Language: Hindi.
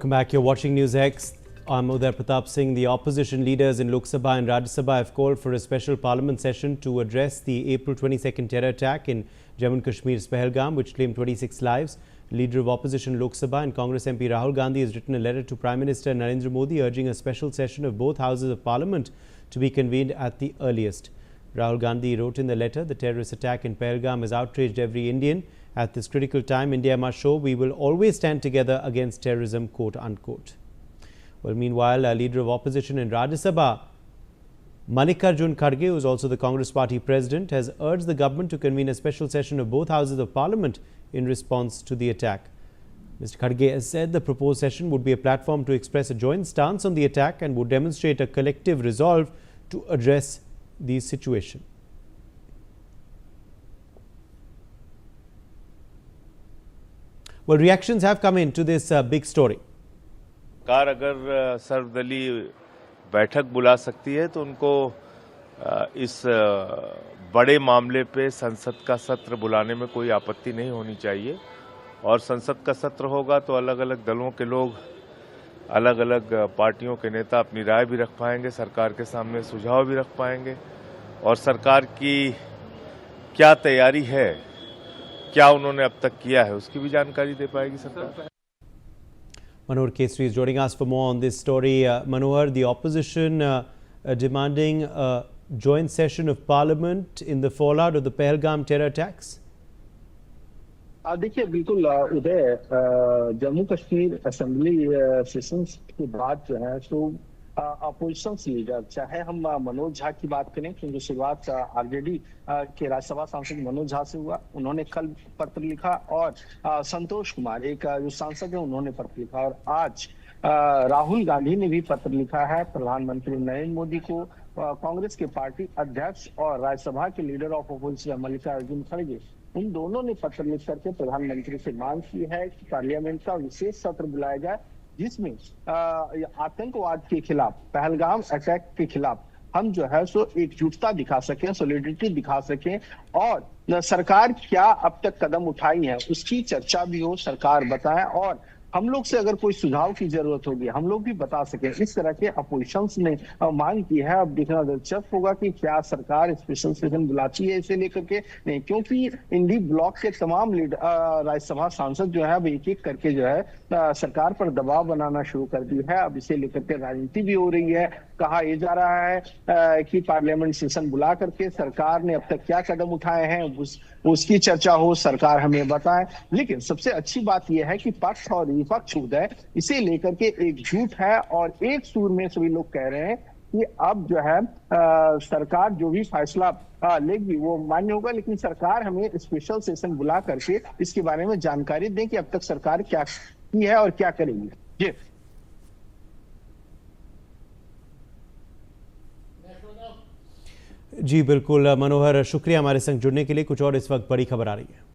Welcome back. You're watching News X. I'm Uday Pratap Singh. The opposition leaders in Lok Sabha and Rajya Sabha have called for a special parliament session to address the April 22nd terror attack in Jammu and Kashmir's Pahalgam, which claimed 26 lives. Leader of opposition Lok Sabha and Congress MP Rahul Gandhi has written a letter to Prime Minister Narendra Modi urging a special session of both houses of parliament to be convened at the earliest. Rahul Gandhi wrote in the letter, the terrorist attack in Pahalgam has outraged every Indian. At this critical time, India must show we will always stand together against terrorism, quote unquote. Well, meanwhile, a leader of opposition in Rajya Sabha, Mallikarjun Kharge, who is also the Congress party president, has urged the government to convene a special session of both houses of parliament in response to the attack. Mr. Kharge has said the proposed session would be a platform to express a joint stance on the attack and would demonstrate a collective resolve to address the situation. Well, reactions have come in to this big story. सरकार अगर सर्वदलीय बैठक बुला सकती है तो उनको इस बड़े मामले पे संसद का सत्र बुलाने में कोई आपत्ति नहीं होनी चाहिए और संसद का सत्र होगा तो अलग अलग दलों के लोग, अलग अलग पार्टियों के नेता अपनी राय भी रख पाएंगे, सरकार के सामने सुझाव भी रख पाएंगे और सरकार की क्या तैयारी है, क्या उन्होंने अब तक किया है, उसकी भी जानकारी दे पाएगी सरकार. Manohar Kesri is joining us for more on this story. Manohar, the opposition demanding a joint session of parliament in the fallout of the Pahalgam terror attacks? देखिए बिल्कुल उदय, जम्मू कश्मीर असेंबली सेशंस के बाद जो है तो अपोजिशन लीडर, चाहे हम मनोज झा की बात करें क्योंकि शुरुआत आरजेडी के राज्यसभा सांसद मनोज झा से हुआ, उन्होंने कल पत्र लिखा और संतोष कुमार एक जो सांसद है उन्होंने पत्र लिखा और आज राहुल गांधी ने भी पत्र लिखा है प्रधानमंत्री नरेंद्र मोदी को, कांग्रेस के पार्टी अध्यक्ष और राज्यसभा के लीडर ऑफ अपोजिशन मल्लिकार्जुन खड़गे, उन दोनों ने पत्र लिख करके प्रधानमंत्री से मांग की है कि पार्लियामेंट का विशेष सत्र बुलाया जाए जिसमें आतंकवाद के खिलाफ, पहलगाम अटैक के खिलाफ हम जो है सो एकजुटता दिखा सकें, सॉलिडिटी दिखा सकें और सरकार क्या अब तक कदम उठाई है उसकी चर्चा भी हो, सरकार बताए और हम लोग से अगर कोई सुझाव की जरूरत होगी हम लोग भी बता सकें. इस तरह के अपोजिशंस ने मांग की है. अब देखना दिलचस्प होगा कि क्या सरकार स्पेशल सेशन बुलाती है इसे लेकर के नहीं, क्योंकि इंडी ब्लॉक के तमाम राज्यसभा सांसद जो है अब एक एक करके जो है सरकार पर दबाव बनाना शुरू कर दी है. अब इसे लेकर के राजनीति भी हो रही है. कहा यह जा रहा है कि पार्लियामेंट सेशन बुला करके सरकार ने अब तक क्या कदम उठाए हैं उसकी चर्चा हो, सरकार हमें बताए. लेकिन सबसे अच्छी बात यह है कि पक्ष और विपक्ष उदय इसे लेकर के एकजुट है और एक सुर में सभी लोग कह रहे हैं कि अब जो है सरकार जो भी फैसला लेगी वो मान्य होगा, लेकिन सरकार हमें स्पेशल सेशन बुला करके इसके बारे में जानकारी दें कि अब तक सरकार क्या की है और क्या करेगी. जी बिल्कुल मनोहर, शुक्रिया हमारे संग जुड़ने के लिए. कुछ और इस वक्त बड़ी खबर आ रही है.